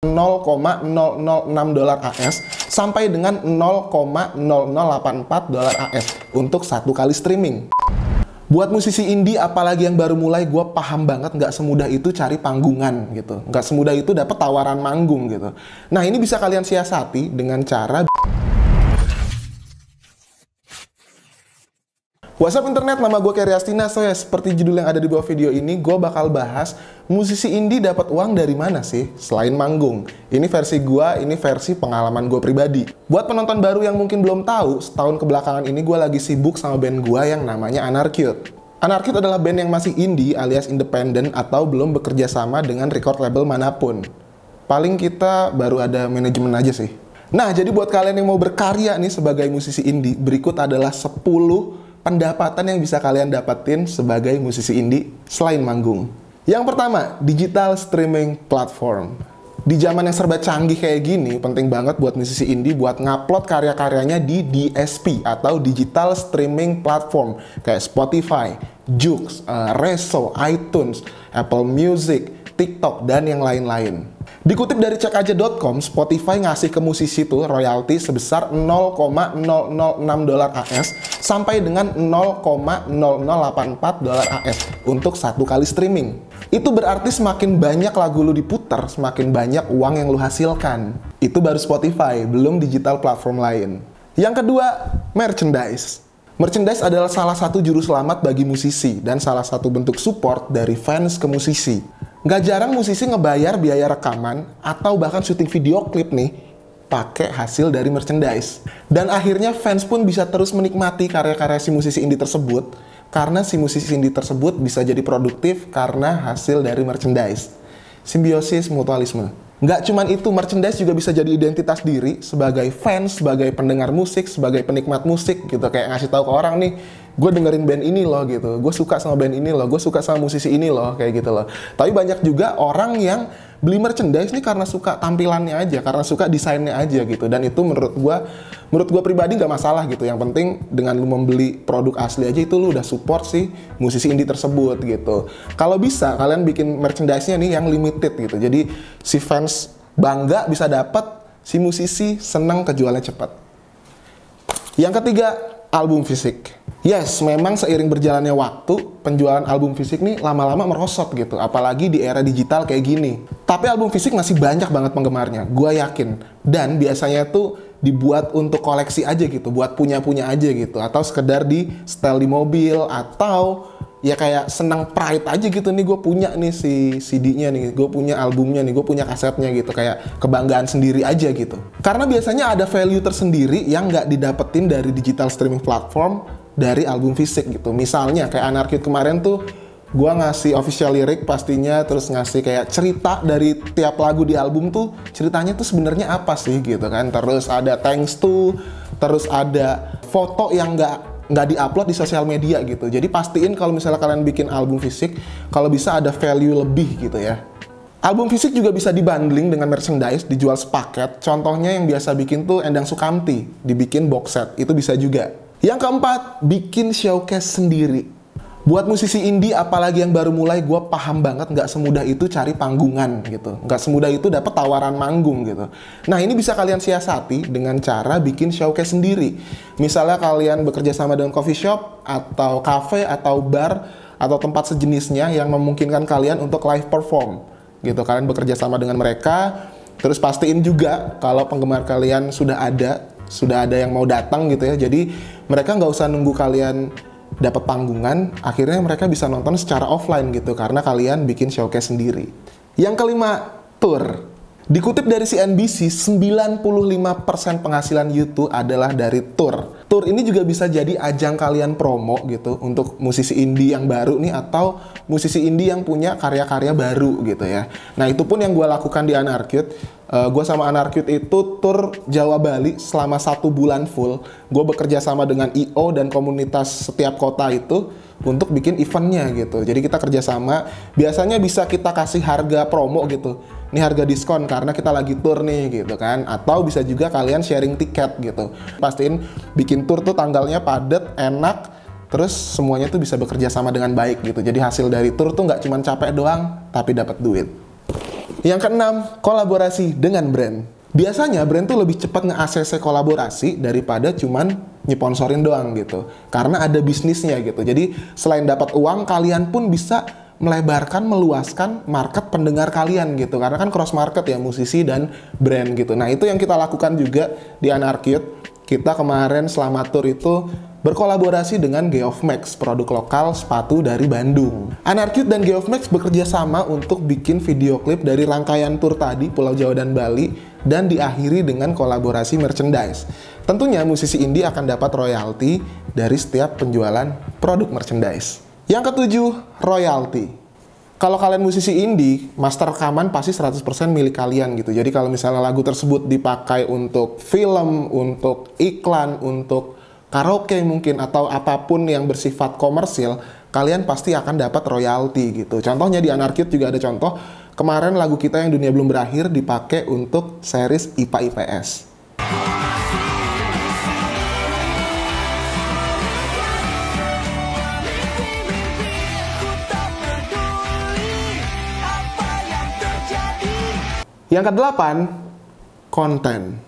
$0,006 AS sampai dengan $0,0084 AS untuk satu kali streaming. Buat musisi indie, apalagi yang baru mulai, gue paham banget nggak semudah itu cari panggungan gitu. Nggak semudah itu dapat tawaran manggung gitu. Nah, ini bisa kalian siasati dengan cara... What's up internet, nama gue Kerry Astina. So ya, seperti judul yang ada di bawah video ini, gue bakal bahas musisi indie dapat uang dari mana sih selain manggung. Ini versi gue, ini versi pengalaman gue pribadi. Buat penonton baru yang mungkin belum tahu, setahun kebelakangan ini gue lagi sibuk sama band gue yang namanya Anarcute. Anarcute adalah band yang masih indie alias independen atau belum bekerja sama dengan record label manapun. Paling kita baru ada manajemen aja sih. Nah, jadi buat kalian yang mau berkarya nih sebagai musisi indie, berikut adalah 10 pendapatan yang bisa kalian dapatin sebagai musisi indie selain manggung. Yang pertama, digital streaming platform. Di zaman yang serba canggih kayak gini, penting banget buat musisi indie buat ngupload karya-karyanya di DSP atau digital streaming platform kayak Spotify, Joox, Resso, iTunes, Apple Music, TikTok, dan yang lain-lain. Dikutip dari cekaja.com, Spotify ngasih ke musisi tuh royalti sebesar $0,006 AS sampai dengan $0,0084 AS untuk satu kali streaming. Itu berarti semakin banyak lagu lu diputar, semakin banyak uang yang lu hasilkan. Itu baru Spotify, belum digital platform lain. Yang kedua, merchandise. Merchandise adalah salah satu juru selamat bagi musisi dan salah satu bentuk support dari fans ke musisi. Nggak jarang musisi ngebayar biaya rekaman atau bahkan syuting video klip nih pakai hasil dari merchandise. Dan akhirnya fans pun bisa terus menikmati karya-karya si musisi indie tersebut karena si musisi indie tersebut bisa jadi produktif karena hasil dari merchandise. Simbiosis mutualisme. Nggak cuman itu, merchandise juga bisa jadi identitas diri sebagai fans, sebagai pendengar musik, sebagai penikmat musik gitu. Kayak ngasih tahu ke orang nih, gue dengerin band ini loh gitu, gue suka sama band ini loh, gue suka sama musisi ini loh, kayak gitu loh. Tapi banyak juga orang yang beli merchandise nih karena suka tampilannya aja, karena suka desainnya aja gitu. Dan itu menurut gue pribadi nggak masalah gitu. Yang penting dengan lu membeli produk asli aja itu lu udah support si musisi indie tersebut gitu. Kalau bisa kalian bikin merchandise-nya nih yang limited gitu. Jadi si fans bangga bisa dapat, si musisi senang kejualannya cepat. Yang ketiga, album fisik. Yes, memang seiring berjalannya waktu, penjualan album fisik nih lama-lama merosot gitu. Apalagi di era digital kayak gini. Tapi album fisik masih banyak banget penggemarnya, gue yakin. Dan biasanya tuh dibuat untuk koleksi aja gitu, buat punya-punya aja gitu. Atau sekedar di setel di mobil, atau ya kayak senang pride aja gitu, nih gue punya nih si CD-nya nih, gue punya albumnya nih, gue punya kasetnya gitu, kayak kebanggaan sendiri aja gitu. Karena biasanya ada value tersendiri yang nggak didapetin dari digital streaming platform dari album fisik gitu. Misalnya kayak Anarcute kemarin tuh gue ngasih official lyric pastinya, terus ngasih kayak cerita dari tiap lagu di album tuh, ceritanya tuh sebenarnya apa sih gitu kan. Terus ada thanks to, terus ada foto yang nggak di-upload di sosial media gitu. Jadi pastiin kalau misalnya kalian bikin album fisik, kalau bisa ada value lebih gitu ya. Album fisik juga bisa dibundling dengan merchandise, dijual sepaket. Contohnya yang biasa bikin tuh Endang Sukamti, dibikin box set, itu bisa juga. Yang keempat, bikin showcase sendiri. Buat musisi indie, apalagi yang baru mulai, gue paham banget nggak semudah itu cari panggungan gitu. Nggak semudah itu dapat tawaran manggung gitu. Nah, ini bisa kalian siasati dengan cara bikin showcase sendiri. Misalnya kalian bekerja sama dengan coffee shop, atau cafe, atau bar, atau tempat sejenisnya yang memungkinkan kalian untuk live perform gitu. Kalian bekerja sama dengan mereka, terus pastiin juga kalau penggemar kalian sudah ada yang mau datang gitu ya. Jadi mereka nggak usah nunggu kalian dapat panggungan, akhirnya mereka bisa nonton secara offline gitu karena kalian bikin showcase sendiri. Yang kelima, tour. Dikutip dari CNBC, 95% penghasilan YouTube adalah dari tour. Tour ini juga bisa jadi ajang kalian promo gitu untuk musisi indie yang baru nih, atau musisi indie yang punya karya-karya baru gitu ya. Nah, itu pun yang gue lakukan di Anarcute. Gue sama Anarcute itu tur Jawa Bali selama 1 bulan full. Gue bekerja sama dengan I.O. dan komunitas setiap kota itu untuk bikin eventnya gitu. Jadi kita kerjasama, biasanya bisa kita kasih harga promo gitu. Ini harga diskon karena kita lagi tour nih gitu kan. Atau bisa juga kalian sharing tiket gitu. Pastiin bikin tour tuh tanggalnya padat, enak, terus semuanya tuh bisa bekerja sama dengan baik gitu. Jadi hasil dari tour tuh nggak cuma capek doang, tapi dapat duit. Yang keenam, kolaborasi dengan brand. Biasanya brand tuh lebih cepat nge-ACC kolaborasi daripada cuman nyeponsorin doang gitu. Karena ada bisnisnya gitu. Jadi selain dapat uang, kalian pun bisa melebarkan, meluaskan market pendengar kalian gitu. Karena kan cross market ya, musisi dan brand gitu. Nah itu yang kita lakukan juga di Anarcute. Kita kemarin selama tour itu berkolaborasi dengan Geoff Max, produk lokal sepatu dari Bandung. Anarcute dan Geoff Max bekerja sama untuk bikin video klip dari rangkaian tour tadi, Pulau Jawa dan Bali, dan diakhiri dengan kolaborasi merchandise. Tentunya musisi indie akan dapat royalti dari setiap penjualan produk merchandise. Yang ketujuh, royalti. Kalau kalian musisi indie, master rekaman pasti 100% milik kalian gitu. Jadi kalau misalnya lagu tersebut dipakai untuk film, untuk iklan, untuk karaoke mungkin, atau apapun yang bersifat komersil, kalian pasti akan dapat royalti gitu. Contohnya di Anarcute juga ada contoh, kemarin lagu kita yang Dunia Belum Berakhir dipakai untuk series IPA IPS. Yang kedelapan, konten.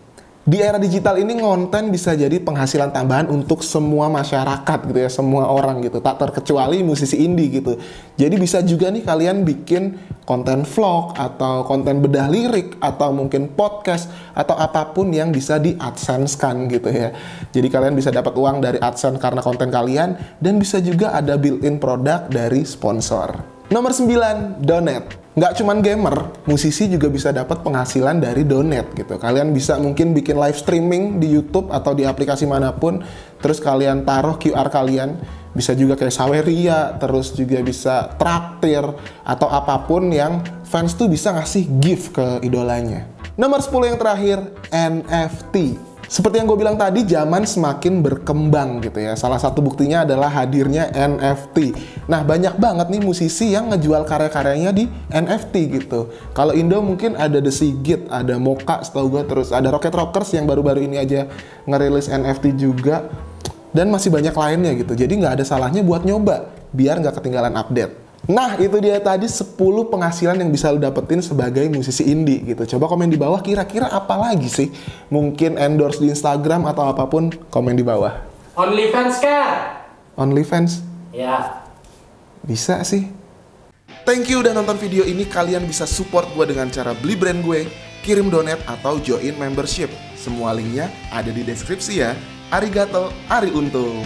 Di era digital ini konten bisa jadi penghasilan tambahan untuk semua masyarakat gitu ya, semua orang gitu, tak terkecuali musisi indie gitu. Jadi bisa juga nih kalian bikin konten vlog atau konten bedah lirik atau mungkin podcast atau apapun yang bisa di AdSense-kan gitu ya. Jadi kalian bisa dapat uang dari AdSense karena konten kalian, dan bisa juga ada built-in produk dari sponsor. Nomor 9, donate. Nggak cuman gamer, musisi juga bisa dapat penghasilan dari donate gitu. Kalian bisa mungkin bikin live streaming di YouTube atau di aplikasi manapun, terus kalian taruh QR kalian, bisa juga kayak Saweria, terus juga bisa traktir, atau apapun yang fans tuh bisa ngasih gift ke idolanya. Nomor 10 yang terakhir, NFT. Seperti yang gue bilang tadi, zaman semakin berkembang gitu ya. Salah satu buktinya adalah hadirnya NFT. Nah, banyak banget nih musisi yang ngejual karya-karyanya di NFT gitu. Kalau Indo mungkin ada The Sigit, ada Moka setahu gue, terus ada Rocket Rockers yang baru-baru ini aja ngerilis NFT juga. Dan masih banyak lainnya gitu. Jadi nggak ada salahnya buat nyoba, biar nggak ketinggalan update. Nah, itu dia tadi 10 penghasilan yang bisa lo dapetin sebagai musisi indie gitu. Coba komen di bawah, kira-kira apa lagi sih? Mungkin endorse di Instagram atau apapun, komen di bawah. OnlyFans kan? OnlyFans? Ya. Bisa sih. Thank you udah nonton video ini. Kalian bisa support gue dengan cara beli brand gue, kirim donate, atau join membership. Semua linknya ada di deskripsi ya. Arigato, Ari Untung.